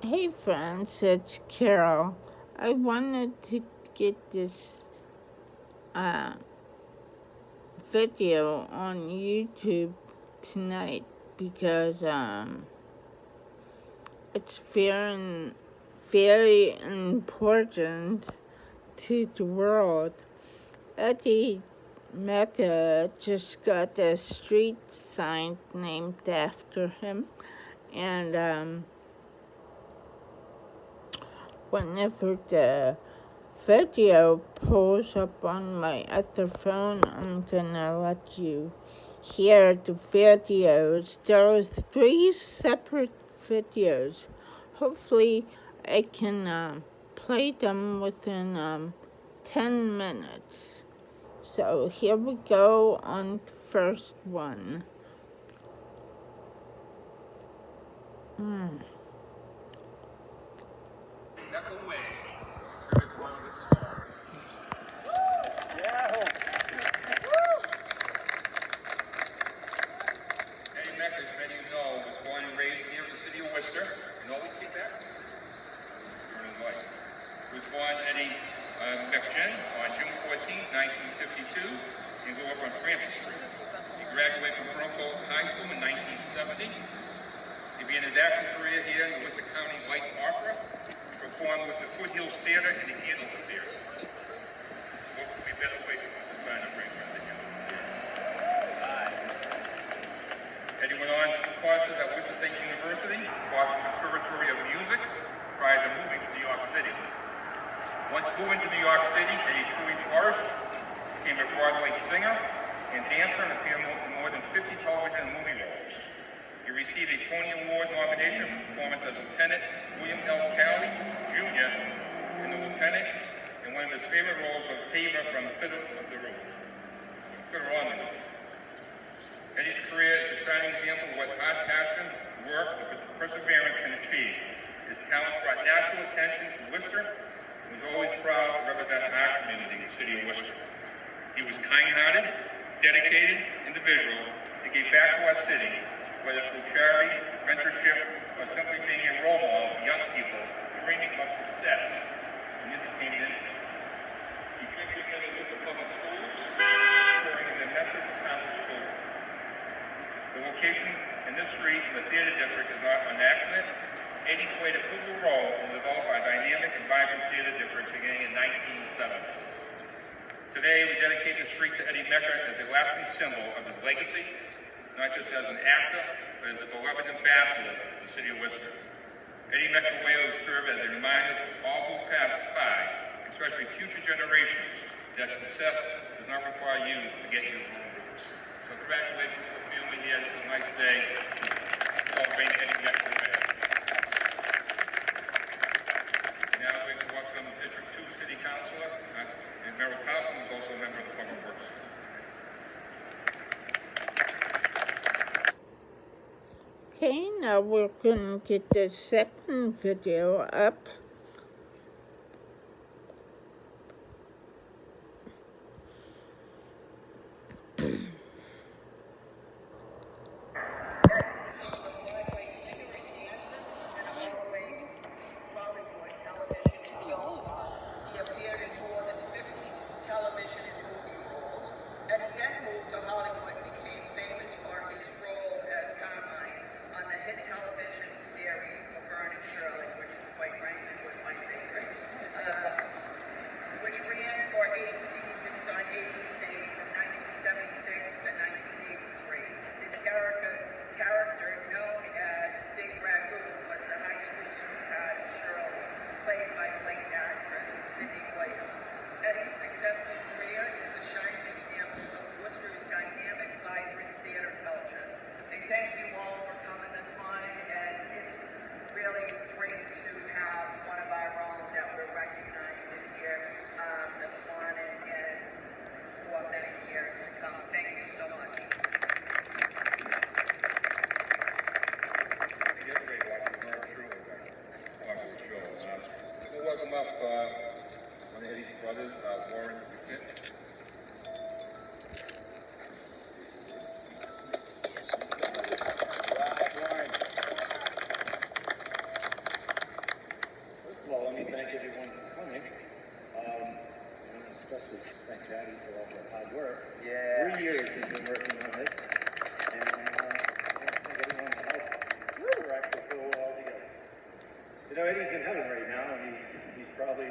Hey friends, it's Carol. I wanted to get this uh, video on YouTube tonight because it's very important to the world. Eddie Mekka just got a street sign named after him, and whenever the video pulls up on my other phone, I'm gonna let you hear the videos. There are three separate videos. Hopefully, I can play them within 10 minutes. So here we go on the first one. Mm. Eddie Mekka, as many of you know, was born and raised here in the city of Worcester. And always keep that during his life. He was born Eddie Mekjen on June 14, 1952, and grew up on Francis Street. He graduated from Bronco High School in 1970. He began his acting career here in the Worcester County Light Opera. He performed with the Foothills Theater and the Hanover Theater. What could be a better place to sign up right than the Hanover Theater? Eddie went on to courses at Worcester State University, Boston Conservatory of Music, prior to moving to New York City. Once moving to New York City, Eddie truly flourished, became a Broadway singer and dancer, and appeared in more than 50 television and movie roles. He received a Tony Award nomination for performance as Lieutenant William L. Cowley, Jr. in The Lieutenant, and one of his favorite roles was Tabor from Fiddler on the Roof. Eddie's career is a shining example of what hard passion, work, and perseverance can achieve. His talents brought national attention to Worcester, and was always proud to represent our community in the city of Worcester. He was kind-hearted, dedicated individual that gave back to our city, whether through charity, mentorship, or simply being a role model for young people dreaming of success in the entertainment industry. He contributed to the public schools, supporting the methods of town schools. The location in this street in the theater district is not an accident. Eddie played a pivotal role in developing our dynamic and vibrant theater district beginning in 1970. Today, we dedicate the street to Eddie Mekka as a lasting symbol of his legacy, not just as an actor, but as a beloved ambassador of the city of Worcester. Eddie Mekka will serve as a reminder to all who pass by, especially future generations, that success does not require you to forget your own roots. So congratulations to the family here. This is a nice day. Celebrate Eddie Mekka. Now I'd like to welcome District 2 City Councilor and Merrill Carlson, who's also a member of the Public Works. Okay, now we're gonna get the second video up. Eddie's in heaven right now, and he's probably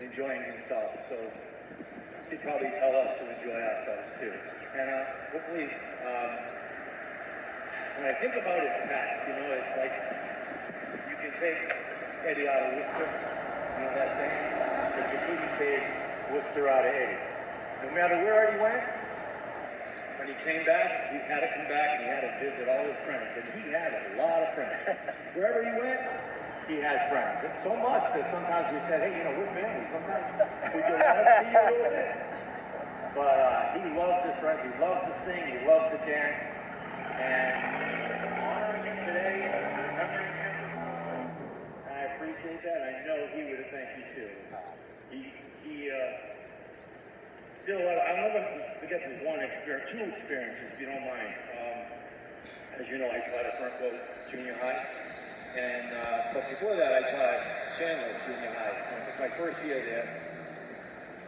enjoying himself. So he'd probably tell us to enjoy ourselves too. And hopefully, when I think about his past, it's like you can take Eddie out of Worcester, that saying? But you couldn't take Worcester out of Eddie. No matter where Eddie went, when he came back, he had to come back and he had to visit all his friends. And he had a lot of friends. Wherever he went, he had friends. So much that sometimes we said, hey, we're family. Sometimes we just want to see you a little bit. But he loved his friends. He loved to sing. He loved to dance. And honoring him today, remembering him, and I appreciate that. I know he would have thanked you too. He did a lot. I'll never forget this two experiences, if you don't mind. As you know, I taught at Fernco Junior High, and but before that, I taught Chandler Junior High. It was my first year there,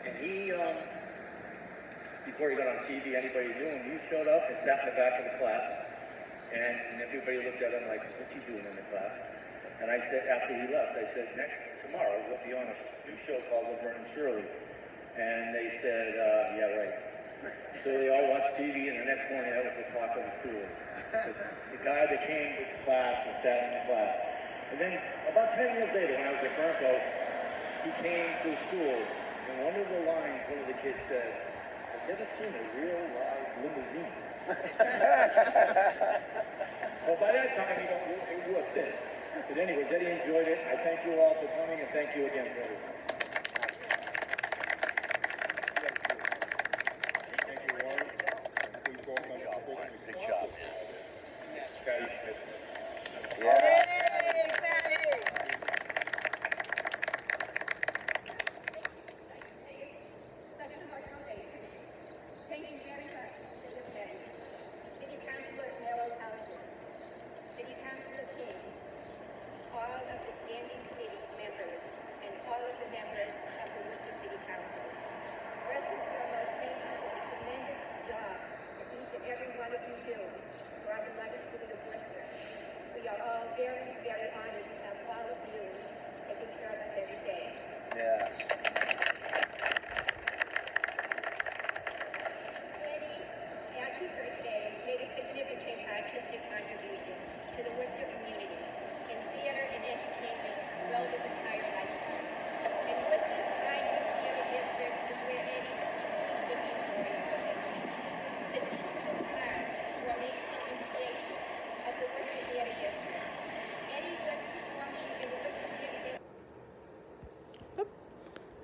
and he, before he got on TV, anybody knew him. He showed up and sat in the back of the class, and everybody looked at him like, "What's he doing in the class?" And I said, after he left, I said, tomorrow we'll be on a new show called Laverne and Shirley. And they said, yeah, right. So they all watched TV, and the next morning that was the talk of the school. The guy that came to this class and sat in the class. And then about 10 years later, when I was at Fernco, he came to school, and one of the lines, one of the kids said, I've never seen a real live limousine. So by that time, it worked in. But anyways, Eddie enjoyed it. I thank you all for coming, and thank you again for everything.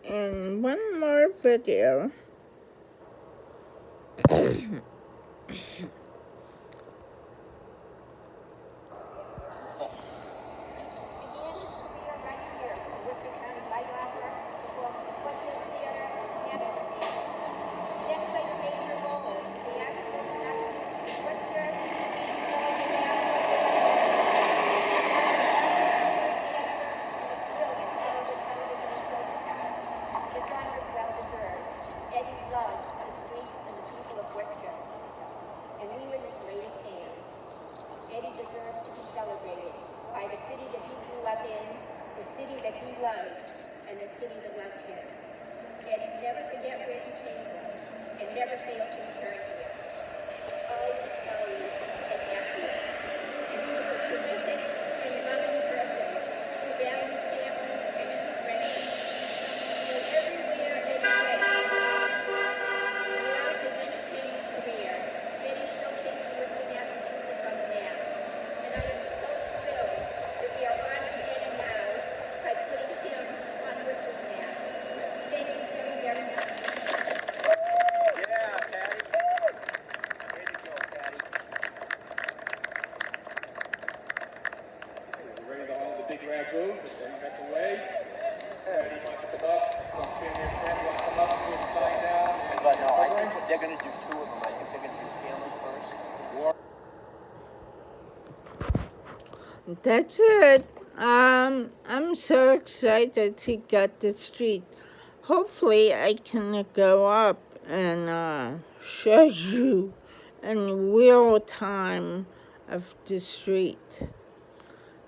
And one more video. That's it. I'm so excited he got the street. Hopefully I can go up and show you in real time of the street.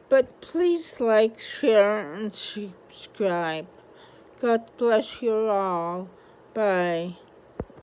But please like, share, and subscribe. God bless you all. Bye.